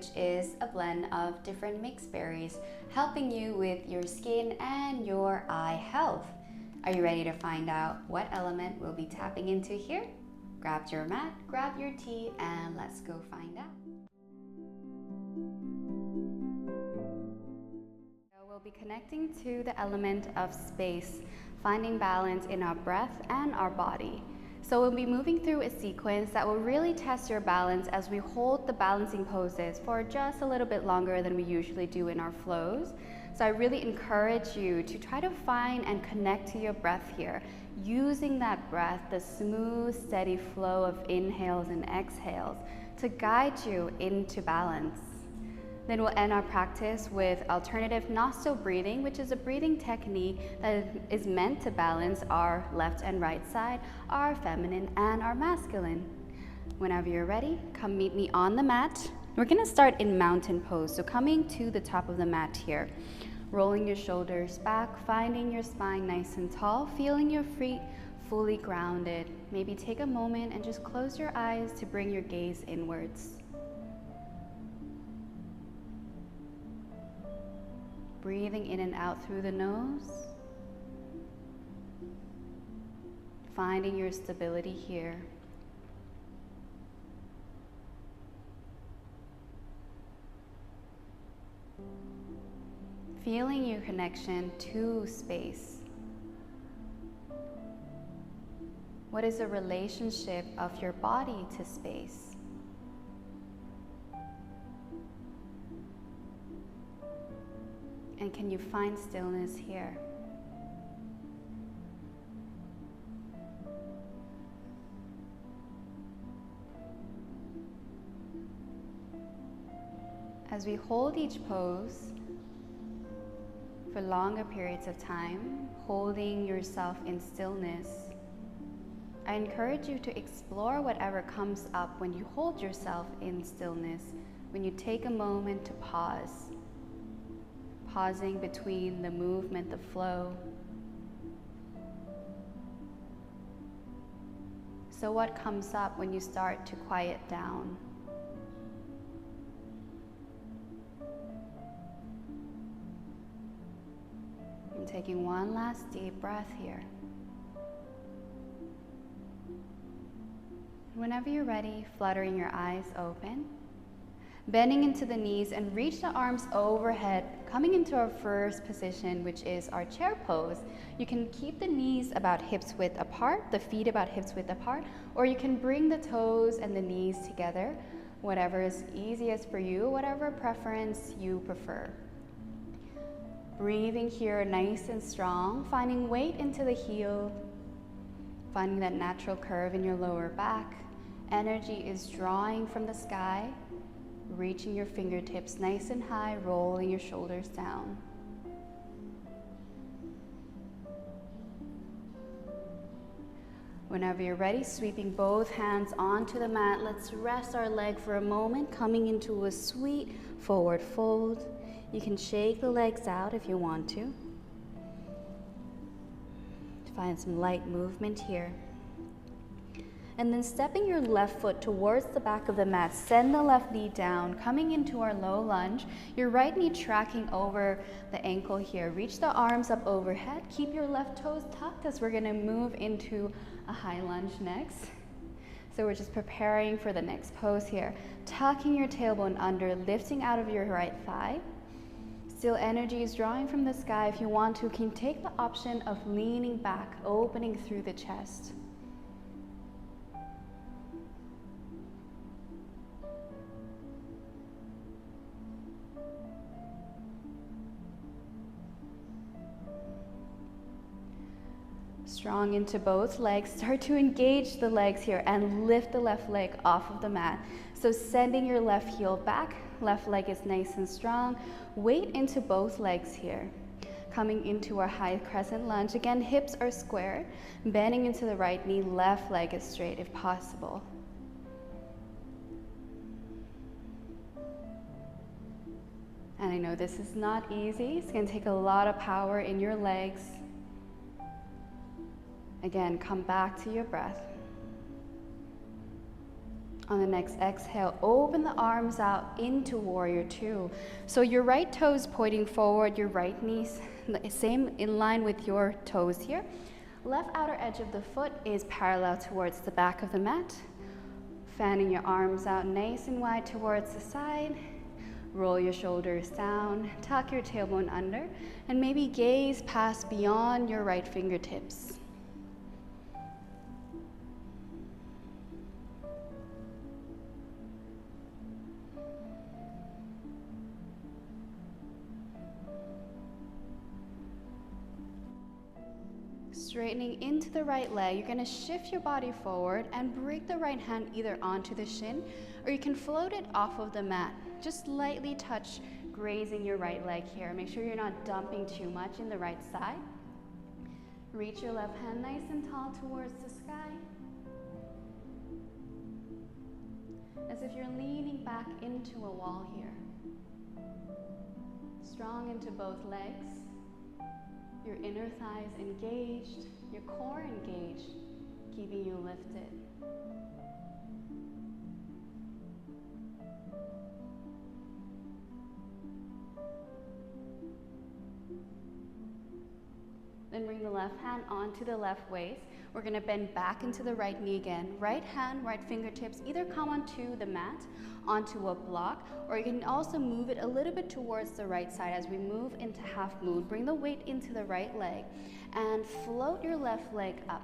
which is a blend of different mixed berries, helping you with your skin and your eye health. Are you ready to find out what element we'll be tapping into here? Grab your mat, grab your tea, and let's go find out. We'll be connecting to the element of space, finding balance in our breath and our body. So we'll be moving through a sequence that will really test your balance as we hold the balancing poses for just a little bit longer than we usually do in our flows. So I really encourage you to try to find and connect to your breath here, using that breath, the smooth, steady flow of inhales and exhales to guide you into balance. Then we'll end our practice with alternative nostril breathing, which is a breathing technique that is meant to balance our left and right side, our feminine and our masculine. Whenever you're ready, come meet me on the mat. We're gonna start in mountain pose, so coming to the top of the mat here. Rolling your shoulders back, finding your spine nice and tall, feeling your feet fully grounded. Maybe take a moment and just close your eyes to bring your gaze inwards. Breathing in and out through the nose. Finding your stability here. Feeling your connection to space. What is the relationship of your body to space? And can you find stillness here? As we hold each pose for longer periods of time, holding yourself in stillness, I encourage you to explore whatever comes up when you hold yourself in stillness, when you take a moment to pause. Pausing between the movement, the flow. So what comes up when you start to quiet down? And taking one last deep breath here. Whenever you're ready, fluttering your eyes open. Bending into the knees and reach the arms overhead, coming into our first position, which is our chair pose. You can keep the knees about hips width apart, the feet about hips width apart, or you can bring the toes and the knees together, whatever is easiest for you, whatever preference you prefer. Breathing here nice and strong, finding weight into the heel, finding that natural curve in your lower back. Energy is drawing from the sky. Reaching your fingertips nice and high, rolling your shoulders down. Whenever you're ready, sweeping both hands onto the mat, let's rest our leg for a moment, coming into a sweet forward fold. You can shake the legs out if you want to. Find some light movement here. And then stepping your left foot towards the back of the mat, send the left knee down, coming into our low lunge. Your right knee tracking over the ankle here. Reach the arms up overhead. Keep your left toes tucked as we're gonna move into a high lunge next. So we're just preparing for the next pose here. Tucking your tailbone under, lifting out of your right thigh. Still energy is drawing from the sky. If you want to, you can take the option of leaning back, opening through the chest. Strong into both legs. Start to engage the legs here and lift the left leg off of the mat. So sending your left heel back, left leg is nice and strong. Weight into both legs here. Coming into our high crescent lunge. Again, hips are square. Bending into the right knee, left leg is straight if possible. And I know this is not easy. It's going to take a lot of power in your legs. Again, come back to your breath. On the next exhale, open the arms out into warrior two. So your right toes pointing forward, your right knees same in line with your toes here. Left outer edge of the foot is parallel towards the back of the mat. Fanning your arms out nice and wide towards the side. Roll your shoulders down, tuck your tailbone under, and maybe gaze past beyond your right fingertips. Straightening into the right leg, you're going to shift your body forward and bring the right hand either onto the shin, or you can float it off of the mat. Just lightly touch, grazing your right leg here. Make sure you're not dumping too much in the right side. Reach your left hand nice and tall towards the sky. As if you're leaning back into a wall here. Strong into both legs. Your inner thighs engaged, your core engaged, keeping you lifted. Then bring the left hand onto the left waist. We're going to bend back into the right knee again. Right hand, right fingertips either come onto the mat, onto a block, or you can also move it a little bit towards the right side as we move into half moon. Bring the weight into the right leg and float your left leg up.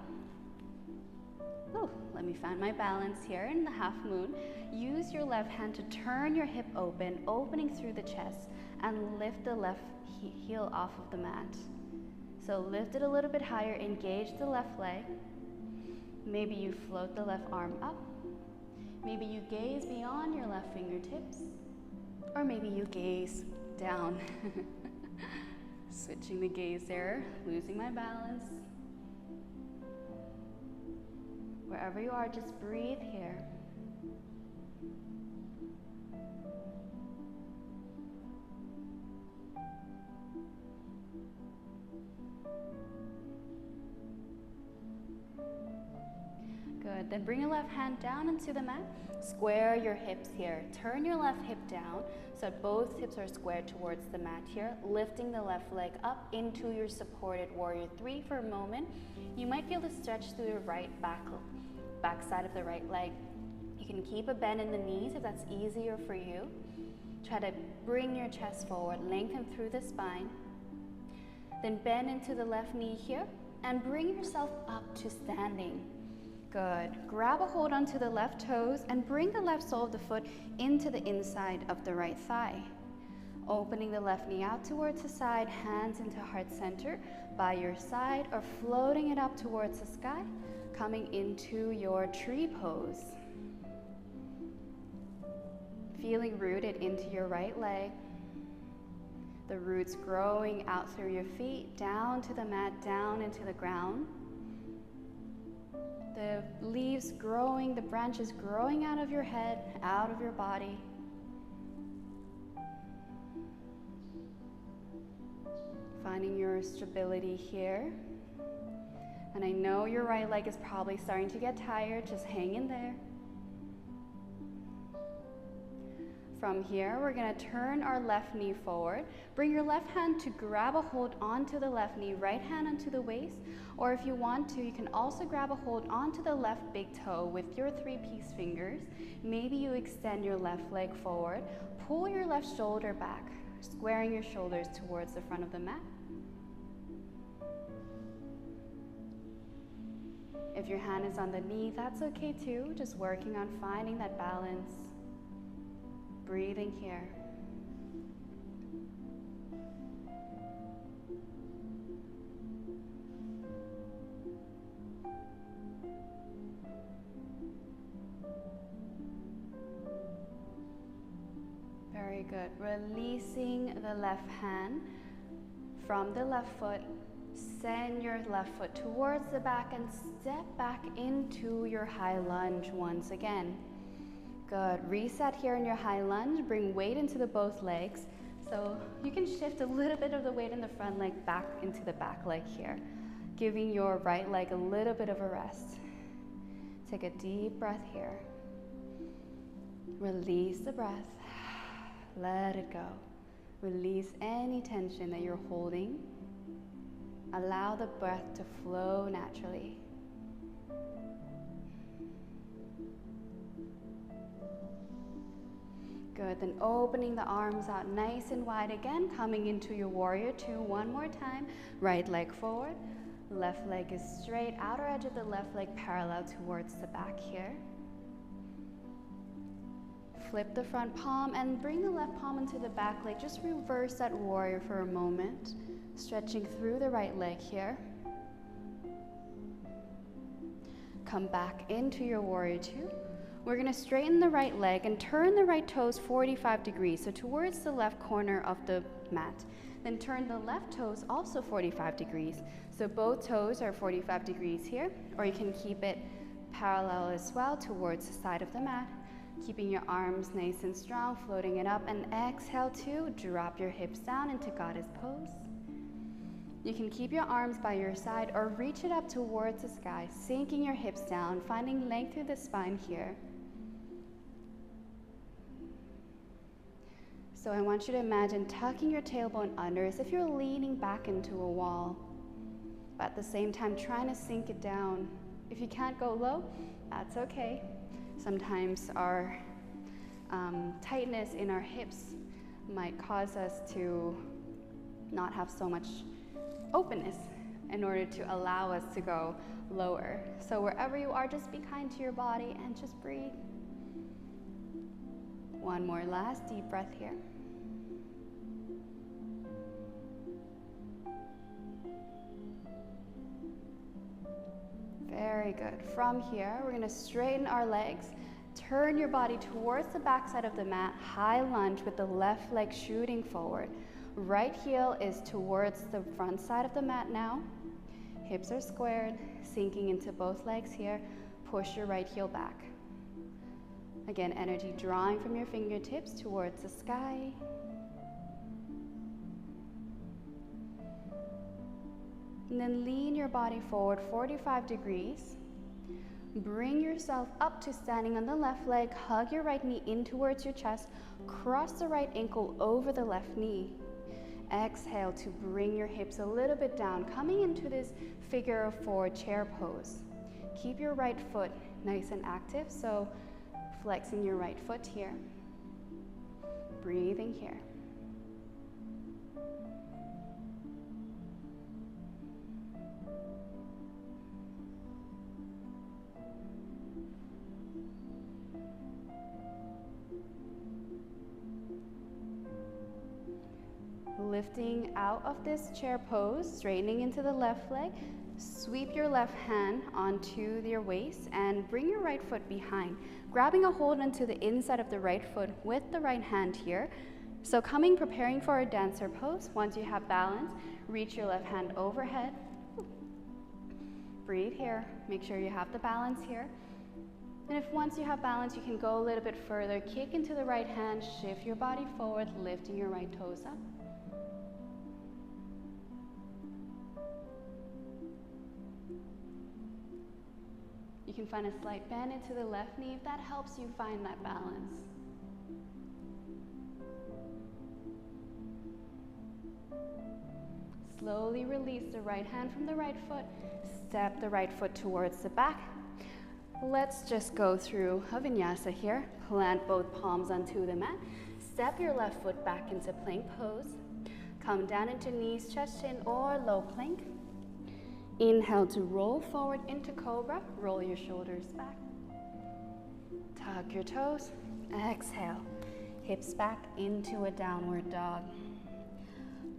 Oh, let me find my balance here in the half moon. Use your left hand to turn your hip open, opening through the chest, and lift the left heel off of the mat. So lift it a little bit higher, engage the left leg. Maybe you float the left arm up. Maybe you gaze beyond your left fingertips. Or maybe you gaze down. Switching the gaze there, losing my balance. Wherever you are, just breathe here. Good, then bring your left hand down into the mat. Square your hips here. Turn your left hip down so that both hips are squared towards the mat here. Lifting the left leg up into your supported warrior three for a moment. You might feel the stretch through your right back side of the right leg. You can keep a bend in the knees if that's easier for you. Try to bring your chest forward, lengthen through the spine. Then bend into the left knee here and bring yourself up to standing. Good. Grab a hold onto the left toes and bring the left sole of the foot into the inside of the right thigh. Opening the left knee out towards the side, hands into heart center by your side, or floating it up towards the sky, coming into your tree pose. Feeling rooted into your right leg. The roots growing out through your feet, down to the mat, down into the ground. The leaves growing, the branches growing out of your head, out of your body. Finding your stability here. And I know your right leg is probably starting to get tired, just hang in there. From here, we're going to turn our left knee forward. Bring your left hand to grab a hold onto the left knee, right hand onto the waist, or if you want to, you can also grab a hold onto the left big toe with your three-piece fingers. Maybe you extend your left leg forward, pull your left shoulder back, squaring your shoulders towards the front of the mat. If your hand is on the knee, that's okay too, just working on finding that balance. Breathing here. Very good. Releasing the left hand from the left foot. Send your left foot towards the back and step back into your high lunge once again. Good. Reset here in your high lunge. Bring weight into the both legs. So you can shift a little bit of the weight in the front leg back into the back leg here, giving your right leg a little bit of a rest. Take a deep breath here. Release the breath. Let it go. Release any tension that you're holding. Allow the breath to flow naturally. Good, then opening the arms out nice and wide again, coming into your warrior two one more time. Right leg forward, left leg is straight, outer edge of the left leg parallel towards the back here. Flip the front palm and bring the left palm into the back leg. Just reverse that warrior for a moment, stretching through the right leg here. Come back into your warrior two. We're going to straighten the right leg and turn the right toes 45 degrees, so towards the left corner of the mat. Then turn the left toes also 45 degrees. So both toes are 45 degrees here, or you can keep it parallel as well towards the side of the mat. Keeping your arms nice and strong, floating it up, and exhale to drop your hips down into goddess pose. You can keep your arms by your side or reach it up towards the sky, sinking your hips down, finding length through the spine here. So I want you to imagine tucking your tailbone under as if you're leaning back into a wall, but at the same time trying to sink it down. If you can't go low, that's okay. Sometimes our tightness in our hips might cause us to not have so much openness in order to allow us to go lower. So wherever you are, just be kind to your body and just breathe. One more last deep breath here. Very good. From here, we're going to straighten our legs. Turn your body towards the back side of the mat. High lunge with the left leg shooting forward. Right heel is towards the front side of the mat now. Hips are squared, sinking into both legs here. Push your right heel back. Again, energy drawing from your fingertips towards the sky. And then lean your body forward 45 degrees. Bring yourself up to standing on the left leg. Hug your right knee in towards your chest. Cross the right ankle over the left knee. Exhale to bring your hips a little bit down, coming into this figure of four chair pose. Keep your right foot nice and active, so flexing your right foot here. Breathing here. Lifting out of this chair pose, straightening into the left leg, sweep your left hand onto your waist and bring your right foot behind, grabbing a hold onto the inside of the right foot with the right hand here. So preparing for a dancer pose. Once you have balance, reach your left hand overhead. Breathe here, make sure you have the balance here. And if once you have balance, you can go a little bit further, kick into the right hand, shift your body forward, lifting your right toes up. You can find a slight bend into the left knee if that helps you find that balance. Slowly release the right hand from the right foot. Step the right foot towards the back. Let's just go through a vinyasa here. Plant both palms onto the mat. Step your left foot back into plank pose. Come down into knees, chest, chin, or low plank. Inhale to roll forward into cobra. Roll your shoulders back. Tuck your toes. Exhale. Hips back into a downward dog.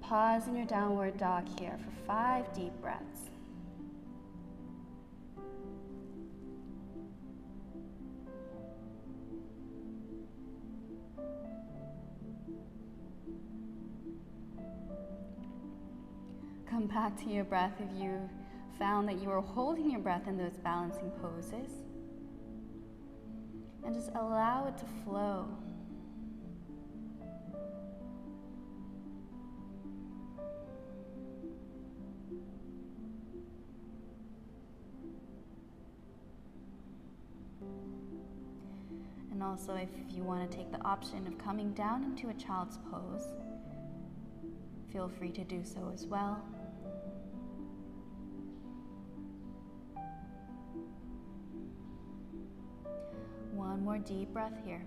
Pause in your downward dog here for 5 deep breaths. Come back to your breath if you found that you were holding your breath in those balancing poses. And just allow it to flow. And Also, if you want to take the option of coming down into a child's pose, feel free to do so as well. One more deep breath here.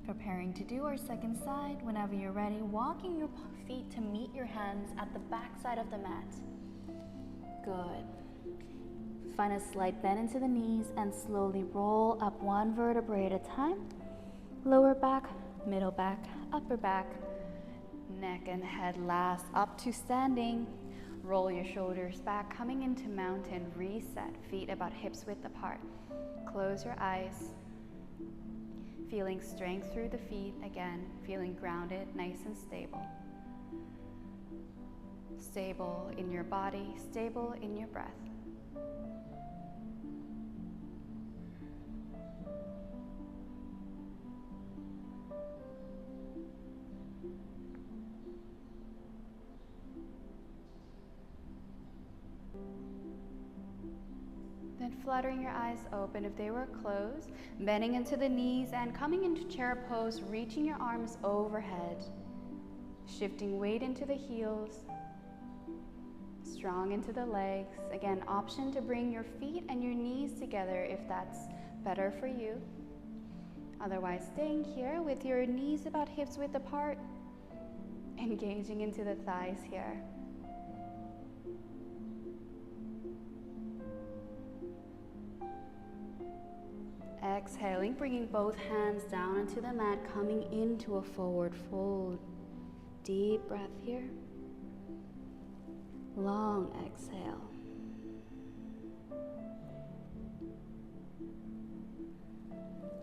Preparing to do our second side. Whenever you're ready, walking your feet to meet your hands at the back side of the mat. Good. Find a slight bend into the knees and slowly roll up one vertebrae at a time. Lower back, middle back, upper back, neck and head last, up to standing. Roll your shoulders back, coming into mountain, reset, feet about hips width apart. Close your eyes. Feeling strength through the feet again, feeling grounded, nice and stable. Stable in your body, stable in your breath. Then fluttering your eyes open if they were closed, bending into the knees and coming into chair pose, reaching your arms overhead, shifting weight into the heels, strong into the legs. Again, option to bring your feet and your knees together if that's better for you. Otherwise, staying here with your knees about hips width apart, engaging into the thighs here. Exhaling, bringing both hands down onto the mat, coming into a forward fold. Deep breath here. Long exhale.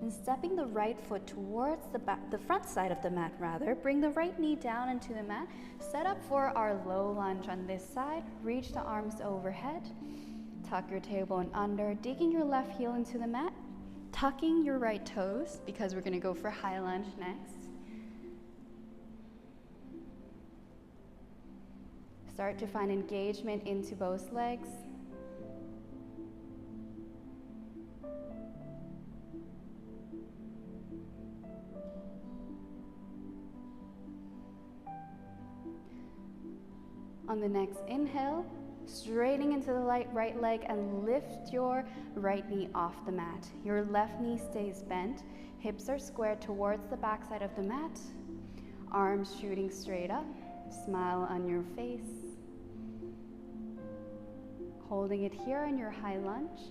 And stepping the right foot towards the front side of the mat rather, bring the right knee down into the mat. Set up for our low lunge on this side. Reach the arms overhead. Tuck your tailbone under, digging your left heel into the mat. Tucking your right toes, because we're going to go for high lunge next. Start to find engagement into both legs. On the next inhale, straightening into the right leg and lift your right knee off the mat. Your left knee stays bent. Hips are squared towards the back side of the mat. Arms shooting straight up. Smile on your face. Holding it here in your high lunge.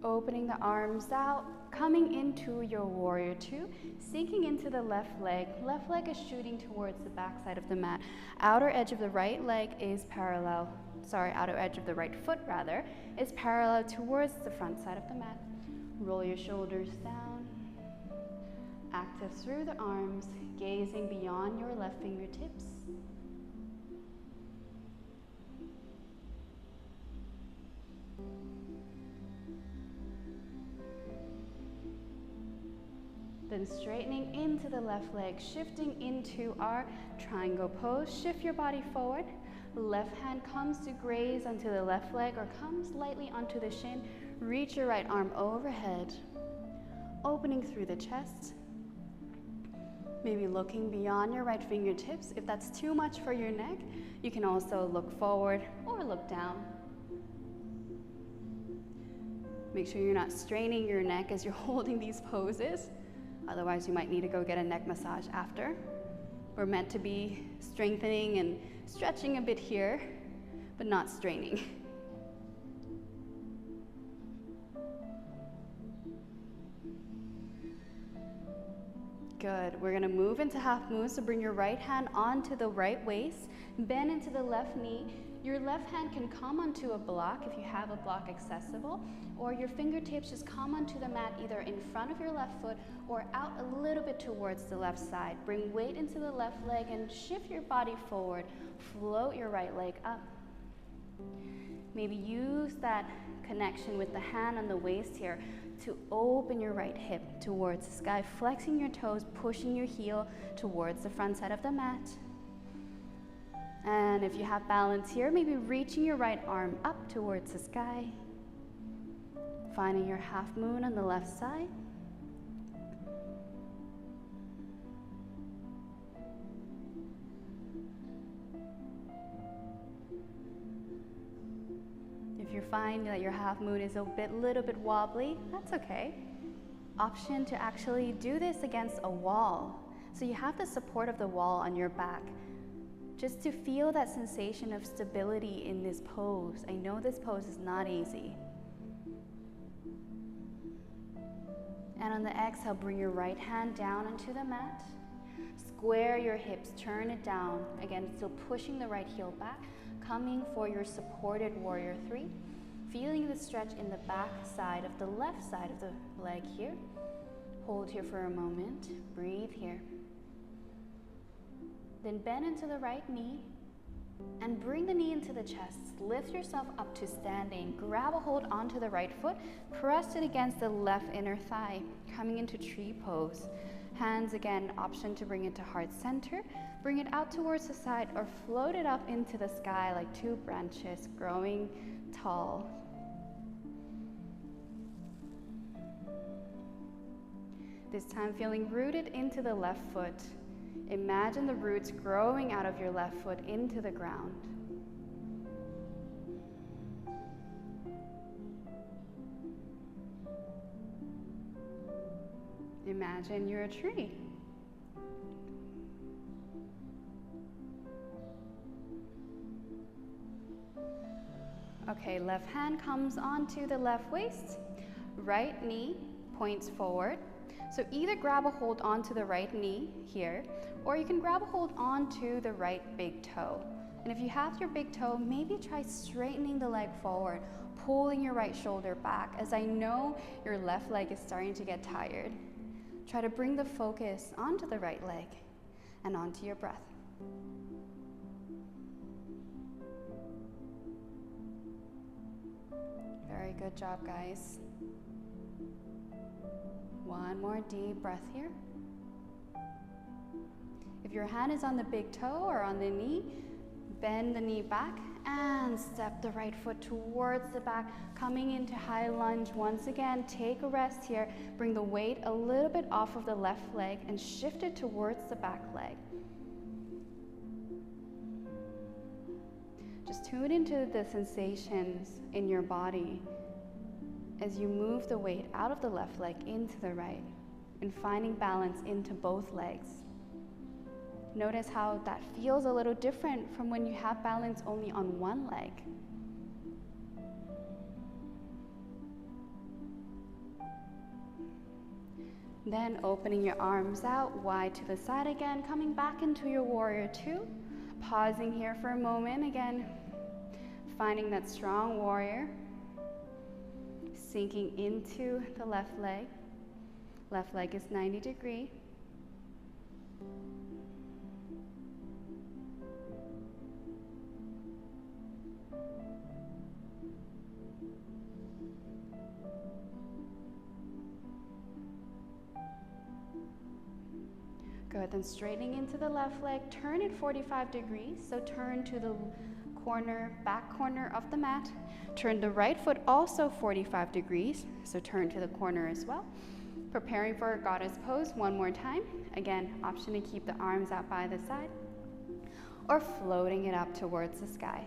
Opening the arms out, coming into your warrior two, sinking into the left leg. Left leg is shooting towards the back side of the mat. Outer edge of the right leg is parallel, outer edge of the right foot rather, is parallel towards the front side of the mat. Roll your shoulders down. Active through the arms, gazing beyond your left fingertips. Then straightening into the left leg, shifting into our triangle pose. Shift your body forward. Left hand comes to graze onto the left leg or comes lightly onto the shin. Reach your right arm overhead, opening through the chest. Maybe looking beyond your right fingertips. If that's too much for your neck, you can also look forward or look down. Make sure you're not straining your neck as you're holding these poses. Otherwise, you might need to go get a neck massage after. We're meant to be strengthening and stretching a bit here, but not straining. Good. We're going to move into half moon, so bring your right hand onto the right waist, bend into the left knee. Your left hand can come onto a block if you have a block accessible, or your fingertips just come onto the mat either in front of your left foot or out a little bit towards the left side. Bring weight into the left leg and shift your body forward. Float your right leg up. Maybe use that connection with the hand on the waist here to open your right hip towards the sky, flexing your toes, pushing your heel towards the front side of the mat. And if you have balance here, maybe reaching your right arm up towards the sky, finding your half moon on the left side. If you find that your half moon is a little bit wobbly, that's okay. Option to actually do this against a wall. So you have the support of the wall on your back, just to feel that sensation of stability in this pose. I know this pose is not easy. And on the exhale, bring your right hand down into the mat. Square your hips, turn it down. Again, still pushing the right heel back, coming for your supported warrior 3. Feeling the stretch in the back side of the left side of the leg here. Hold here for a moment, breathe here. Then bend into the right knee and bring the knee into the chest. Lift yourself up to standing. Grab a hold onto the right foot. Press it against the left inner thigh. Coming into tree pose. Hands again, option to bring it to heart center. Bring it out towards the side or float it up into the sky like 2 branches growing tall. This time feeling rooted into the left foot. Imagine the roots growing out of your left foot into the ground. Imagine you're a tree. Okay, left hand comes onto the left waist, right knee points forward. So either grab a hold onto the right knee here, or you can grab a hold onto the right big toe. And if you have your big toe, maybe try straightening the leg forward, pulling your right shoulder back, as I know your left leg is starting to get tired. Try to bring the focus onto the right leg and onto your breath. Very good job, guys. One more deep breath here. If your hand is on the big toe or on the knee, bend the knee back and step the right foot towards the back, coming into high lunge. Once again, take a rest here. Bring the weight a little bit off of the left leg and shift it towards the back leg. Just tune into the sensations in your body as you move the weight out of the left leg into the right and finding balance into both legs. Notice how that feels a little different from when you have balance only on one leg. Then opening your arms out wide to the side again, coming back into your warrior 2. Pausing here for a moment again, finding that strong warrior. Sinking into the left leg. Left leg is 90 degrees. Good, then straightening into the left leg, turn it 45 degrees. So turn to the corner, back corner of the mat. Turn the right foot also 45 degrees. So turn to the corner as well. Preparing for a goddess pose one more time. Again, option to keep the arms out by the side or floating it up towards the sky.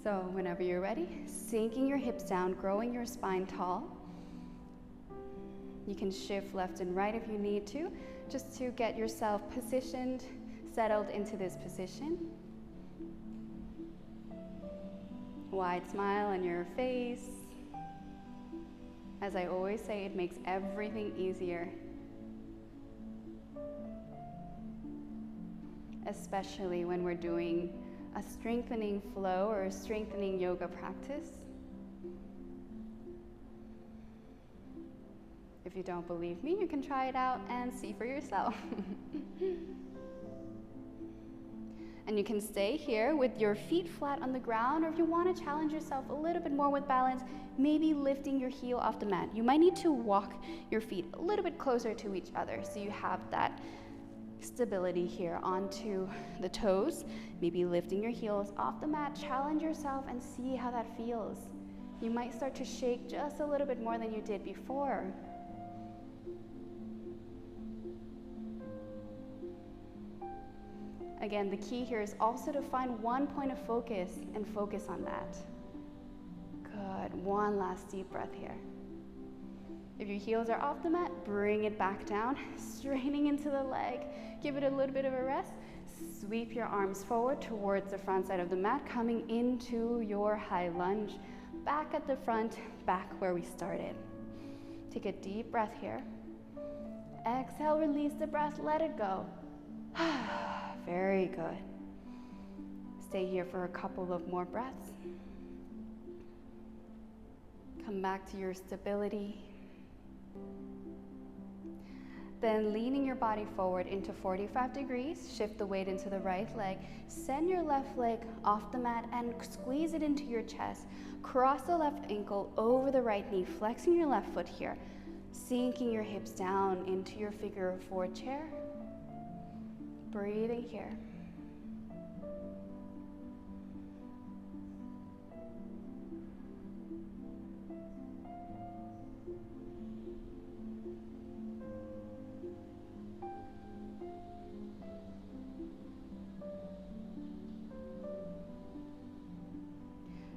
So whenever you're ready, sinking your hips down, growing your spine tall. You can shift left and right if you need to, just to get yourself positioned, settled into this position. Wide smile on your face. As I always say, it makes everything easier. Especially when we're doing a strengthening flow or a strengthening yoga practice. If you don't believe me, you can try it out and see for yourself. And you can stay here with your feet flat on the ground, or if you want to challenge yourself a little bit more with balance, maybe lifting your heel off the mat. You might need to walk your feet a little bit closer to each other so you have that stability here onto the toes. Maybe lifting your heels off the mat, challenge yourself and see how that feels. You might start to shake just a little bit more than you did before. Again, the key here is also to find one point of focus and focus on that. Good. One last deep breath here. If your heels are off the mat, bring it back down, straightening into the leg. Give it a little bit of a rest. Sweep your arms forward towards the front side of the mat, coming into your high lunge. Back at the front, back where we started. Take a deep breath here. Exhale, release the breath, let it go. Very good. Stay here for a couple of more breaths. Come back to your stability. Then leaning your body forward into 45 degrees, shift the weight into the right leg, send your left leg off the mat and squeeze it into your chest. Cross the left ankle over the right knee, flexing your left foot here, sinking your hips down into your figure of four chair. Breathing here.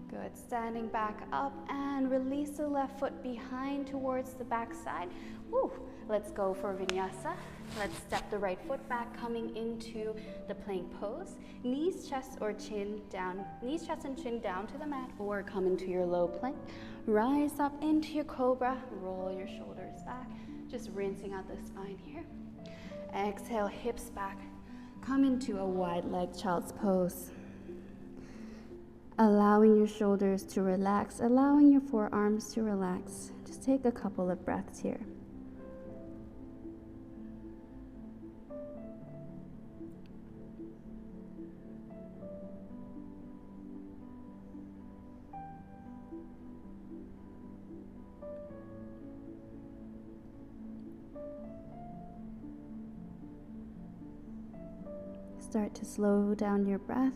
Good. Standing back up and release the left foot behind towards the back side. Woo. Let's go for vinyasa. Let's step the right foot back, coming into the plank pose. Knees, chest, or chin down. Knees, chest, and chin down to the mat, or come into your low plank. Rise up into your cobra. Roll your shoulders back. Just rinsing out the spine here. Exhale, hips back. Come into a wide leg child's pose. Allowing your shoulders to relax, allowing your forearms to relax. Just take a couple of breaths here. Start to slow down your breath.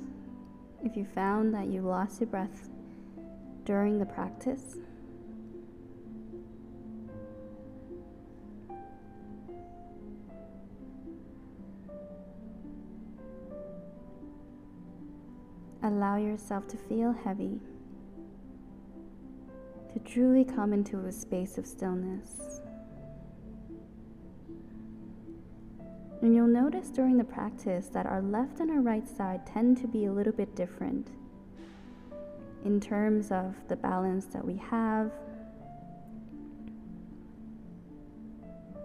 If you found that you lost your breath during the practice, allow yourself to feel heavy, to truly come into a space of stillness. And you'll notice during the practice that our left and our right side tend to be a little bit different in terms of the balance that we have,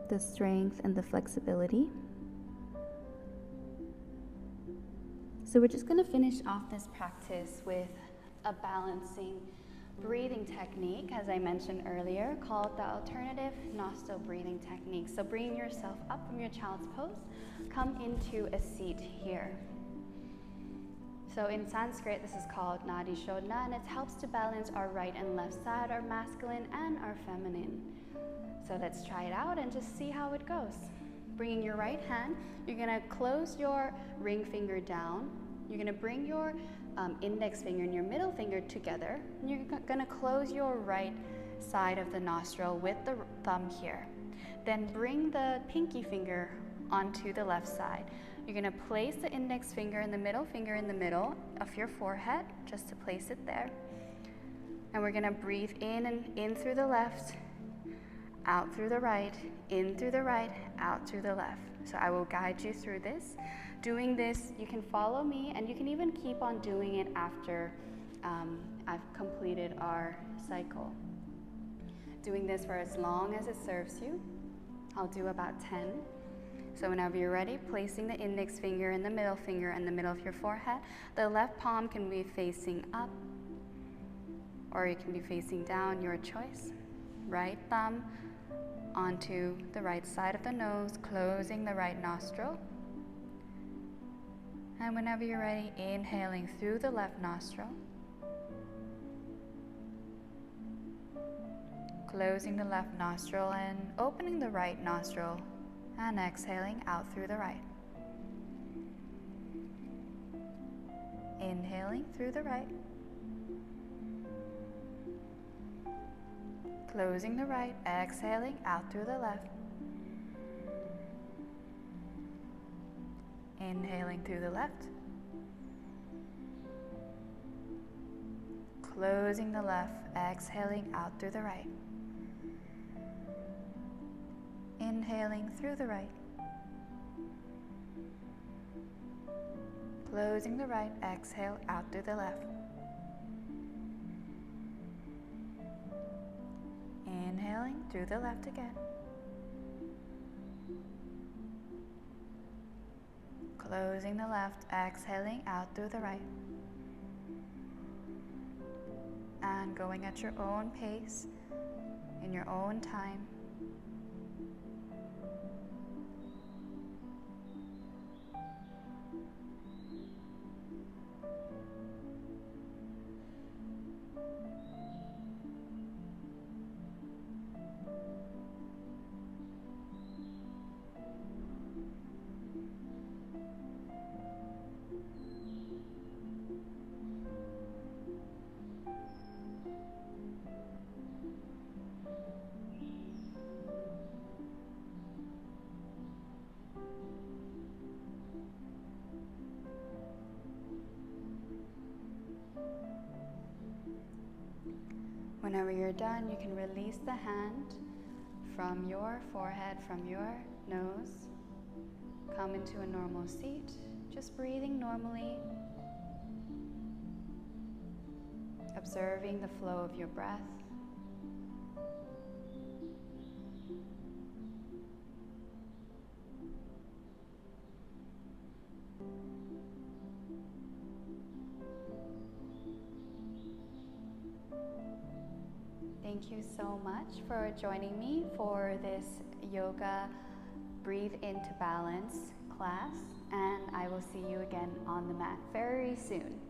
the strength and the flexibility. So we're just going to finish off this practice with a balancing breathing technique, as I mentioned earlier, called the alternative nostril breathing technique. So bringing yourself up from your child's pose, come into a seat here. So in Sanskrit, this is called Nadi Shodhana, and it helps to balance our right and left side, our masculine and our feminine. So let's try it out and just see how it goes. Bringing your right hand, you're gonna close your ring finger down. You're gonna bring your index finger and your middle finger together. And you're gonna close your right side of the nostril with the thumb here. Then bring the pinky finger onto the left side. You're gonna place the index finger and the middle finger in the middle of your forehead, just to place it there. And we're gonna breathe in and in through the left, out through the right, in through the right, out through the left. So I will guide you through this. Doing this, you can follow me, and you can even keep on doing it after I've completed our cycle. Doing this for as long as it serves you. I'll do about 10. So whenever you're ready, placing the index finger and the middle finger in the middle of your forehead. The left palm can be facing up, or it can be facing down, your choice. Right thumb onto the right side of the nose, closing the right nostril. And whenever you're ready, inhaling through the left nostril, closing the left nostril and opening the right nostril, and exhaling out through the right. Inhaling through the right, closing the right, exhaling out through the left. Inhaling through the left, closing the left, exhaling out through the right. Inhaling through the right, closing the right, exhale out through the left. Inhaling through the left again. Closing the left, exhaling out through the right. And going at your own pace, in your own time. Whenever you're done, you can release the hand from your forehead, from your nose. Come into a normal seat, just breathing normally, observing the flow of your breath. Thank you so much for joining me for this yoga breathe into balance class, and I will see you again on the mat very soon.